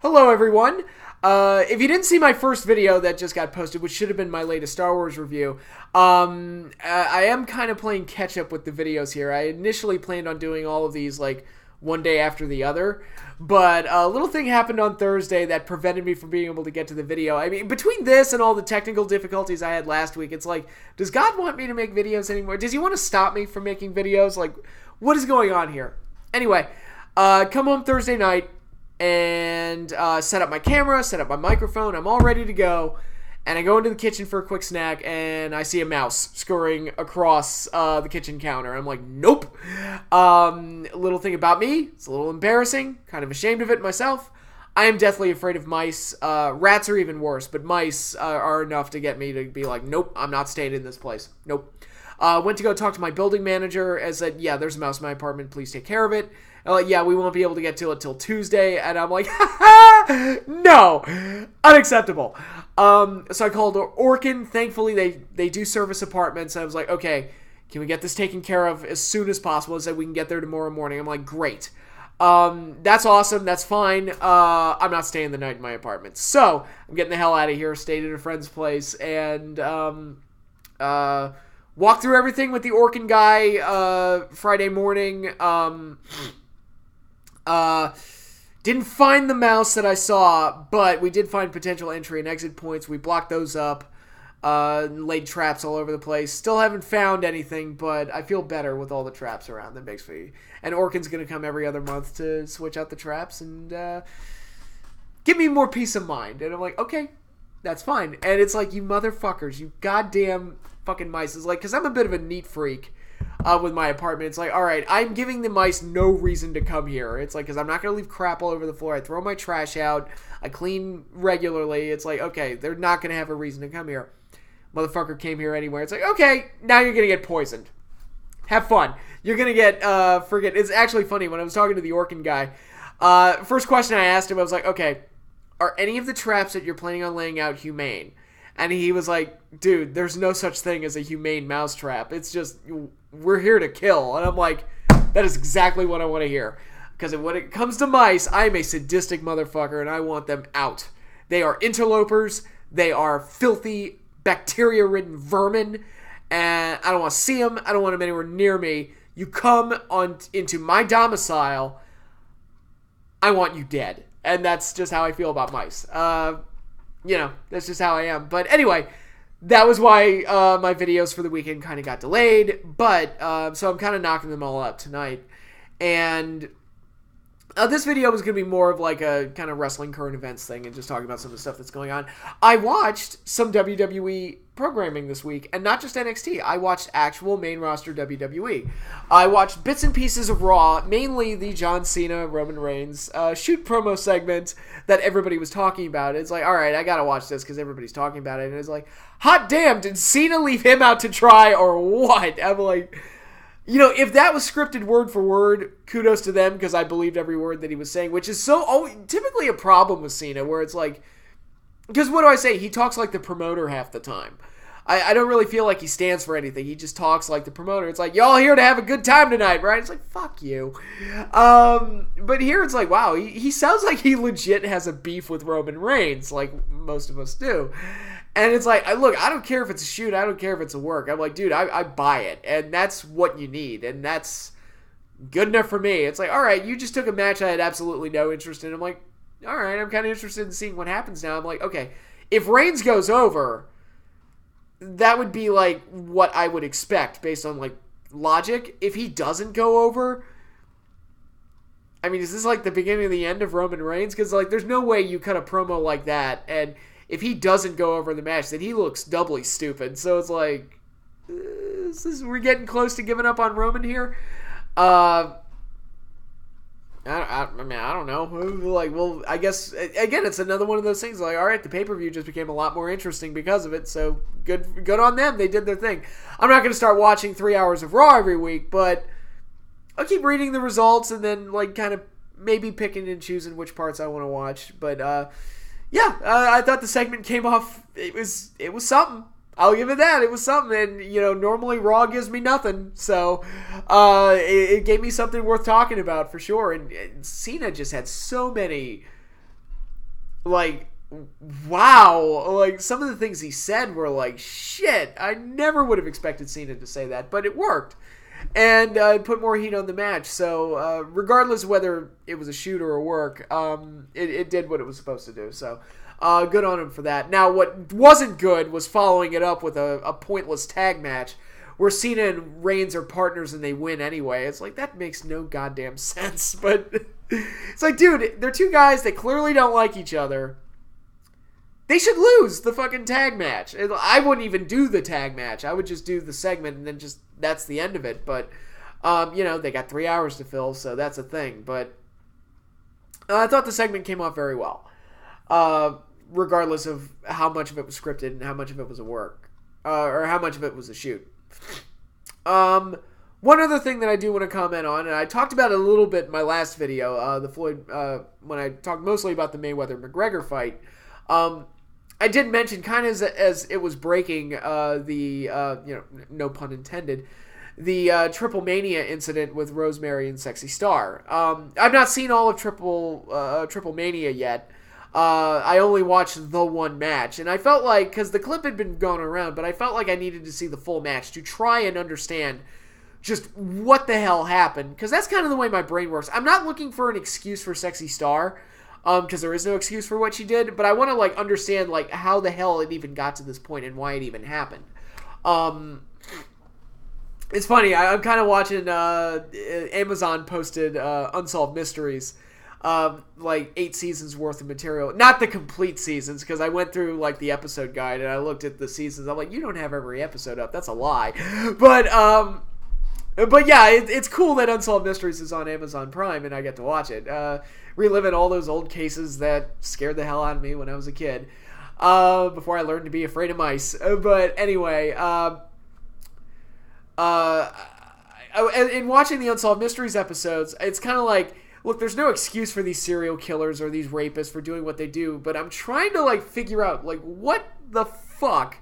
Hello, everyone. If you didn't see my first video that just got posted, which should have been my latest Star Wars review, I am kind of playing catch-up with the videos here. I initially planned on doing all of these, like, one day after the other, but a little thing happened on Thursday that prevented me from being able to get to the video. I mean, between this and all the technical difficulties I had last week, it's like, does God want me to make videos anymore? Does he want to stop me from making videos? Like, what is going on here? Anyway, come home Thursday night, and set up my camera, set up my microphone. I'm all ready to go, and I go into the kitchen for a quick snack, and I see a mouse scurrying across the kitchen counter. I'm like, nope. Little thing about me, it's a little embarrassing, kind of ashamed of it myself. I am deathly afraid of mice. Rats are even worse, but mice are enough to get me to be like, nope, I'm not staying in this place. Nope. Went to go talk to my building manager and said, yeah, there's a mouse in my apartment, please take care of it. Like, yeah, we won't be able to get to it till Tuesday. And I'm like, no, unacceptable. So I called Orkin. Thankfully, they do service apartments. And I was like, okay, can we get this taken care of as soon as possible? And said we can get there tomorrow morning. I'm like, great. That's awesome. That's fine. I'm not staying the night in my apartment. So I'm getting the hell out of here. Stayed at a friend's place and walked through everything with the Orkin guy Friday morning. Didn't find the mouse that I saw, but we did find potential entry and exit points. We blocked those up, laid traps all over the place. Still haven't found anything, but I feel better with all the traps around. That makes me... And Orkin's going to come every other month to switch out the traps and give me more peace of mind. And I'm like, okay, that's fine. And it's like, you motherfuckers, you goddamn fucking mice. It's like, because I'm a bit of a neat freak. With my apartment, it's like, all right, I'm giving the mice no reason to come here. It's like, because I'm not going to leave crap all over the floor. I throw my trash out. I clean regularly. It's like, okay, they're not going to have a reason to come here. Motherfucker came here anyway. It's like, okay, now you're going to get poisoned. Have fun. You're going to get, it's actually funny. When I was talking to the Orkin guy, first question I asked him, I was like, okay, are any of the traps that you're planning on laying out humane? And he was like, dude, there's no such thing as a humane mouse trap. It's just, we're here to kill. And I'm like, that is exactly what I want to hear. Because when it comes to mice, I am a sadistic motherfucker and I want them out. They are interlopers. They are filthy, bacteria-ridden vermin. And I don't want to see them. I don't want them anywhere near me. You come into my domicile, I want you dead. And that's just how I feel about mice. You know, that's just how I am. But anyway, that was why my videos for the weekend kind of got delayed. But, so I'm kind of knocking them all out tonight. And this video was going to be more of like a kind of wrestling current events thing and just talking about some of the stuff that's going on. I watched some WWE programming this week, and not just NXT. I watched actual main roster WWE. I watched bits and pieces of Raw, mainly the John Cena, Roman Reigns shoot promo segment that everybody was talking about. It's like, all right, I got to watch this because everybody's talking about it. And it's like, hot damn, did Cena leave him out to try or what? I'm like... You know, if that was scripted word for word, kudos to them, because I believed every word that he was saying, which is typically a problem with Cena, where it's like, because what do I say? He talks like the promoter half the time. I don't really feel like he stands for anything. He just talks like the promoter. It's like, y'all here to have a good time tonight, right? It's like, fuck you. But here it's like, wow, he sounds like he legit has a beef with Roman Reigns, like most of us do. And it's like, look, I don't care if it's a shoot. I don't care if it's a work. I'm like, dude, I buy it. And that's what you need. And that's good enough for me. It's like, all right, you just took a match I had absolutely no interest in. I'm like, all right, I'm kind of interested in seeing what happens now. I'm like, okay, if Reigns goes over, that would be like what I would expect based on like logic. If he doesn't go over, I mean, is this like the beginning of the end of Roman Reigns? Because like, there's no way you cut a promo like that and... If he doesn't go over the match, then he looks doubly stupid. So it's like, we're getting close to giving up on Roman here. I mean, I don't know. Like, well, I guess, again, it's another one of those things. Like, all right, the pay-per-view just became a lot more interesting because of it. So good on them. They did their thing. I'm not going to start watching 3 hours of Raw every week, but I'll keep reading the results and then, like, kind of maybe picking and choosing which parts I want to watch. But, yeah, I thought the segment came off, it was something. I'll give it that. It was something. And, you know, normally Raw gives me nothing. So, it gave me something worth talking about for sure. And Cena just had so many like, wow. Like, some of the things he said were like, shit, I never would have expected Cena to say that, but it worked. And it put more heat on the match. So, regardless of whether it was a shoot or a work, it did what it was supposed to do. So, good on him for that. Now, what wasn't good was following it up with a pointless tag match where Cena and Reigns are partners and they win anyway. It's like, that makes no goddamn sense. But it's like, dude, they're two guys that clearly don't like each other. They should lose the fucking tag match. I wouldn't even do the tag match. I would just do the segment and then just, that's the end of it. But, they got 3 hours to fill, so that's a thing. But I thought the segment came off very well. Regardless of how much of it was scripted and how much of it was a work. Or how much of it was a shoot. One other thing that I do want to comment on, and I talked about it a little bit in my last video, the Floyd, when I talked mostly about the Mayweather-McGregor fight. I did mention, kind of as it was breaking, no pun intended, the Triple Mania incident with Rosemary and Sexy Star. I've not seen all of Triple Mania yet. I only watched the one match, and I felt like, because the clip had been going around, but I felt like I needed to see the full match to try and understand just what the hell happened, because that's kind of the way my brain works. I'm not looking for an excuse for Sexy Star, because there is no excuse for what she did, but I want to, understand, how the hell it even got to this point and why it even happened. It's funny, I'm kind of watching, Amazon posted, Unsolved Mysteries, 8 seasons worth of material. Not the complete seasons, because I went through, the episode guide, and I looked at the seasons. I'm like, you don't have every episode up. That's a lie. But yeah, it's cool that Unsolved Mysteries is on Amazon Prime, and I get to watch it. Reliving all those old cases that scared the hell out of me when I was a kid. Before I learned to be afraid of mice. But anyway, in watching the Unsolved Mysteries episodes, it's kind of like, look, there's no excuse for these serial killers or these rapists for doing what they do, but I'm trying to, figure out, what the fuck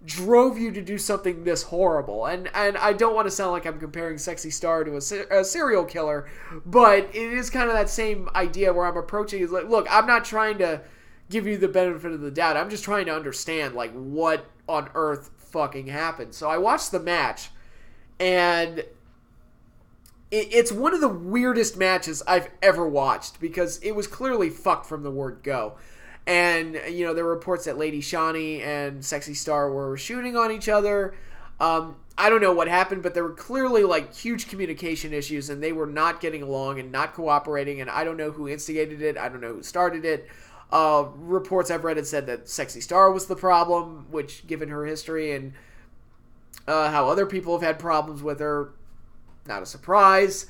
drove you to do something this horrible? And I don't want to sound like I'm comparing Sexy Star to a serial killer, but it is kind of that same idea where I'm approaching is look, I'm not trying to give you the benefit of the doubt. I'm just trying to understand, what on earth fucking happened. So I watched the match, and it's one of the weirdest matches I've ever watched, because it was clearly fucked from the word go. And, there were reports that Lady Shani and Sexy Star were shooting on each other. I don't know what happened, but there were clearly, huge communication issues, and they were not getting along and not cooperating, and I don't know who instigated it. I don't know who started it. Reports I've read had said that Sexy Star was the problem, which, given her history and how other people have had problems with her, not a surprise.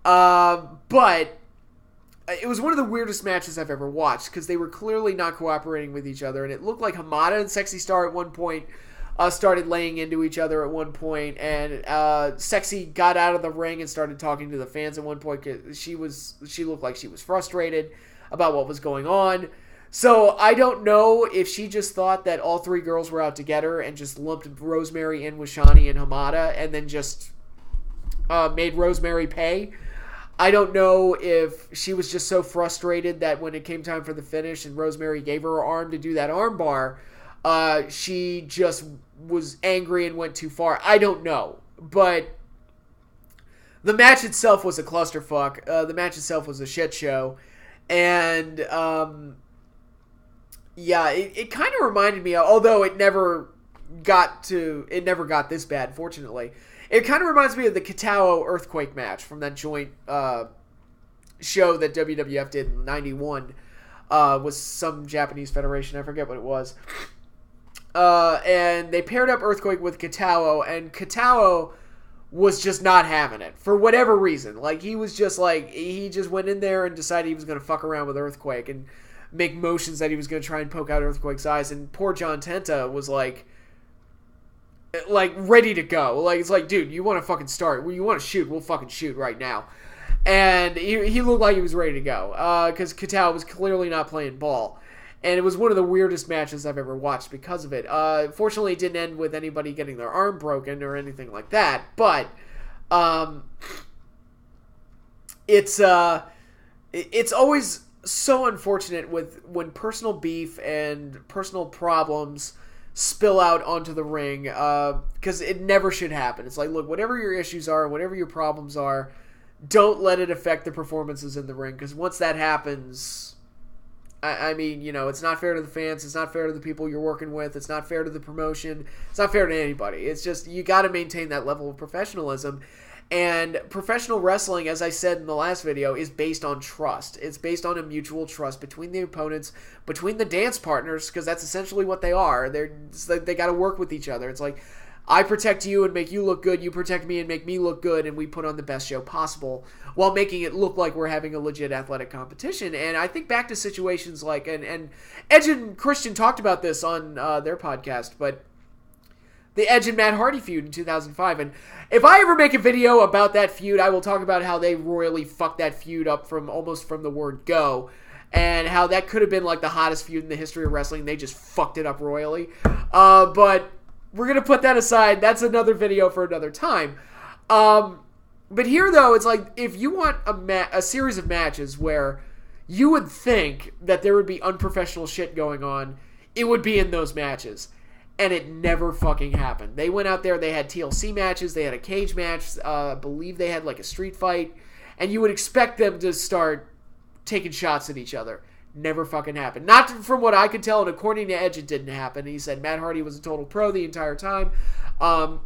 But it was one of the weirdest matches I've ever watched, because they were clearly not cooperating with each other, and it looked like Hamada and Sexy Star at one point started laying into each other at one point, and Sexy got out of the ring and started talking to the fans at one point, because she looked like she was frustrated about what was going on. So I don't know if she just thought that all three girls were out to get her and just lumped Rosemary in with Shani and Hamada, and then just made Rosemary pay. I don't know if she was just so frustrated that when it came time for the finish and Rosemary gave her arm to do that arm bar, she just was angry and went too far. I don't know. But the match itself was a clusterfuck. The match itself was a shit show. And, it kind of reminded me, although it never got this bad, fortunately. It kind of reminds me of the Kitao Earthquake match from that joint show that WWF did in 91 with some Japanese federation. I forget what it was. And they paired up Earthquake with Kitao, and Kitao was just not having it for whatever reason. He was just he just went in there and decided he was going to fuck around with Earthquake and make motions that he was going to try and poke out Earthquake's eyes. And poor John Tenta was ready to go. It's dude, you want to fucking start? You want to shoot? We'll fucking shoot right now. And he looked like he was ready to go, because Kitao was clearly not playing ball. And it was one of the weirdest matches I've ever watched because of it. Fortunately, it didn't end with anybody getting their arm broken or anything like that. But it's always so unfortunate with when personal beef and personal problems spill out onto the ring, because it never should happen. It's like, look, whatever your issues are, whatever your problems are, don't let it affect the performances in the ring, because once that happens, I mean, you know, it's not fair to the fans, it's not fair to the people you're working with, it's not fair to the promotion, it's not fair to anybody. It's just, you got to maintain that level of professionalism. And professional wrestling, as I said in the last video, is based on trust. It's based on a mutual trust between the opponents, between the dance partners, because that's essentially what they are. They got to work with each other. It's like, I protect you and make you look good, you protect me and make me look good, and we put on the best show possible while making it look like we're having a legit athletic competition. And I think back to situations like, and Edge and Christian talked about this on their podcast, but the Edge and Matt Hardy feud in 2005. And if I ever make a video about that feud, I will talk about how they royally fucked that feud up from the word go, and how that could have been like the hottest feud in the history of wrestling. They just fucked it up royally. But we're going to put that aside. That's another video for another time. But here, though, it's like, if you want a series of matches where you would think that there would be unprofessional shit going on, it would be in those matches. And it never fucking happened. They went out there, they had TLC matches, they had a cage match, I believe they had like a street fight, and you would expect them to start taking shots at each other. Never fucking happened. Not from what I could tell, and according to Edge, it didn't happen. He said Matt Hardy was a total pro the entire time. And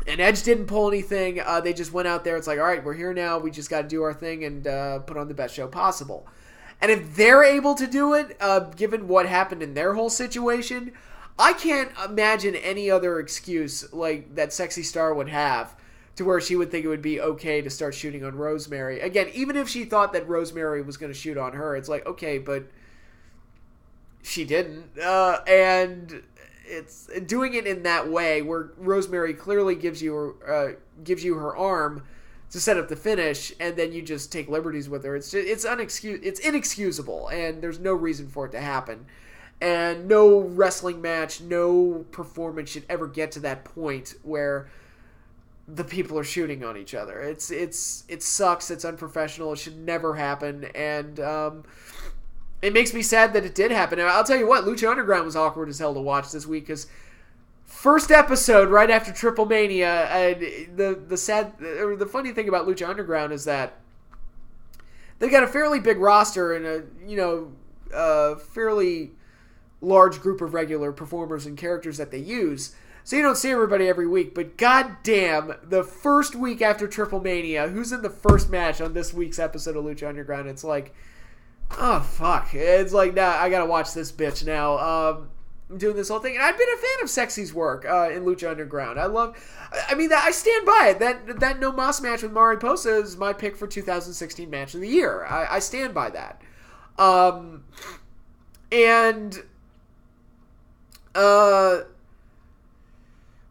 Edge didn't pull anything. They just went out there. It's like, all right, we're here now. We just got to do our thing and put on the best show possible. And if they're able to do it, given what happened in their whole situation, I can't imagine any other excuse like that Sexy Star would have to where she would think it would be okay to start shooting on Rosemary. Again, even if she thought that Rosemary was going to shoot on her, it's like, okay, but she didn't. And it's doing it in that way where Rosemary clearly gives you her arm to set up the finish, and then you just take liberties with her. It's inexcusable, and there's no reason for it to happen. And no wrestling match, no performance should ever get to that point where the people are shooting on each other. It sucks. It's unprofessional. It should never happen. And it makes me sad that it did happen. And I'll tell you what, Lucha Underground was awkward as hell to watch this week, because first episode right after Triple Mania, and the funny thing about Lucha Underground is that they've got a fairly big roster and a fairly large group of regular performers and characters that they use. So you don't see everybody every week, but goddamn, the first week after Triple Mania, who's in the first match on this week's episode of Lucha Underground? It's like, oh fuck. It's like, nah, I gotta watch this bitch now. I'm doing this whole thing, and I've been a fan of Sexy's work in Lucha Underground. I stand by it. That No Mas match with Mariposa is my pick for 2016 match of the year. I stand by that.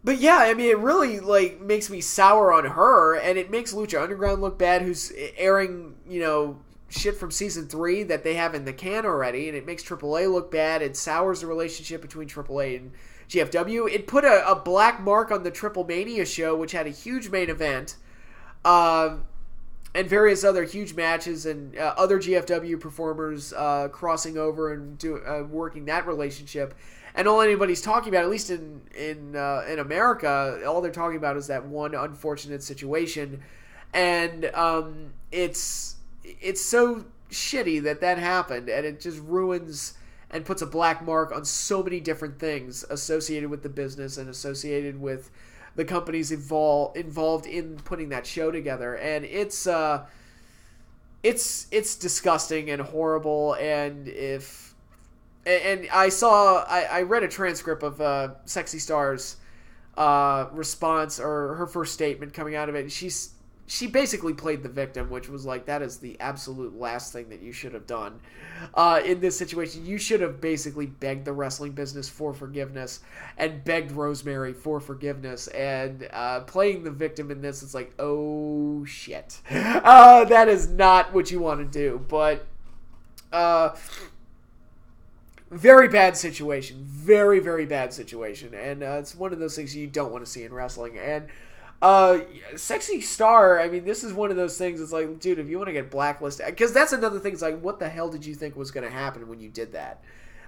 But yeah, I mean, it really like makes me sour on her, and it makes Lucha Underground look bad, who's airing, shit from season 3 that they have in the can already, and it makes AAA look bad. It sours the relationship between AAA and GFW. It put a black mark on the Triple Mania show, which had a huge main event, and various other huge matches, and other GFW performers crossing over and working that relationship. And all anybody's talking about, at least in America, all they're talking about is that one unfortunate situation, and it's so shitty that happened, and it just ruins and puts a black mark on so many different things associated with the business and associated with the companies involved in putting that show together. And it's disgusting and horrible. And I read a transcript of Sexy Star's response, or her first statement coming out of it, and she basically played the victim, which was like, that is the absolute last thing that you should have done in this situation. You should have basically begged the wrestling business for forgiveness and begged Rosemary for forgiveness, and playing the victim in this, it's like, oh shit. That is not what you want to do, but very bad situation. Very, very bad situation, and it's one of those things you don't want to see in wrestling. And Uh, Sexy Star, I mean, this is one of those things. It's like, dude, if you want to get blacklisted, because that's another thing. It's like, what the hell did you think was going to happen when you did that?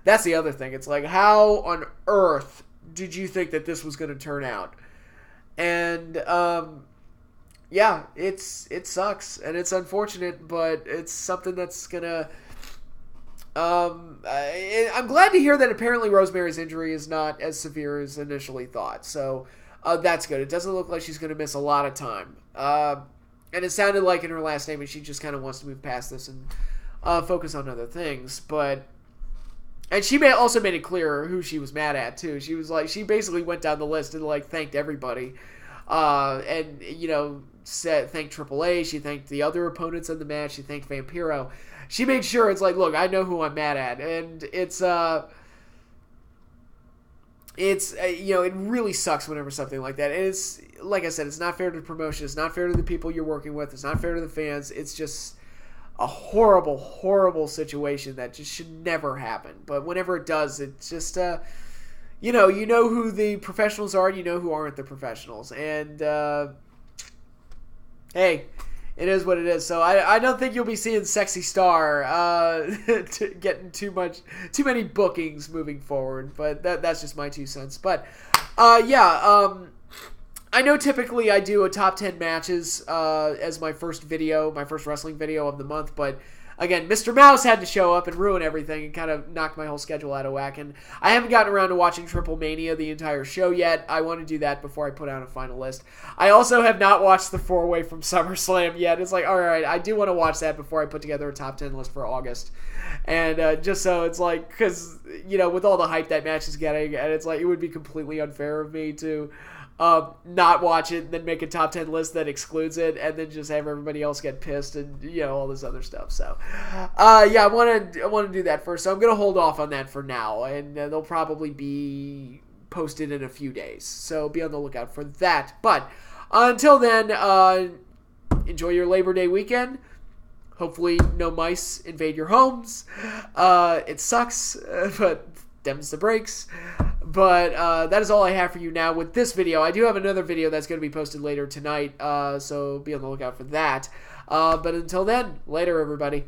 That's the other thing. It's like, how on earth did you think that this was going to turn out? And yeah, it sucks and it's unfortunate, but it's something that's gonna. I'm glad to hear that apparently Rosemary's injury is not as severe as initially thought. So that's good. It doesn't look like she's going to miss a lot of time. And it sounded like in her last statement she just kind of wants to move past this and focus on other things. And she also made it clear who she was mad at too. She was like, she basically went down the list and like thanked everybody, and thanked AAA. She thanked the other opponents in the match. She thanked Vampiro. She made sure it's like, look, I know who I'm mad at, and it really sucks whenever something like that. And it's like I said, it's not fair to the promotion. It's not fair to the people you're working with. It's not fair to the fans. It's just a horrible, horrible situation that just should never happen. But whenever it does, it's just, you know who the professionals are, and you know who aren't the professionals. And, hey, it is what it is. So I don't think you'll be seeing Sexy Star getting too many bookings moving forward. But that's just my 2 cents. But, I know typically I do a top 10 matches as my first wrestling video of the month, but again, Mr. Mouse had to show up and ruin everything and kind of knock my whole schedule out of whack, and I haven't gotten around to watching Triple Mania, the entire show yet. I want to do that before I put out a final list. I also have not watched the 4-way from SummerSlam yet. It's like, alright, I do want to watch that before I put together a top 10 list for August. And just so it's like, because, with all the hype that match is getting, and it's like, it would be completely unfair of me to not watch it and then make a top 10 list that excludes it and then just have everybody else get pissed and all this other stuff. So I want to do that first, so I'm gonna hold off on that for now, and they'll probably be posted in a few days, so be on the lookout for that. But until then, enjoy your Labor Day weekend. Hopefully no mice invade your homes. It sucks, but them's the breaks. But that is all I have for you now with this video. I do have another video that's going to be posted later tonight, so be on the lookout for that. But until then, later, everybody.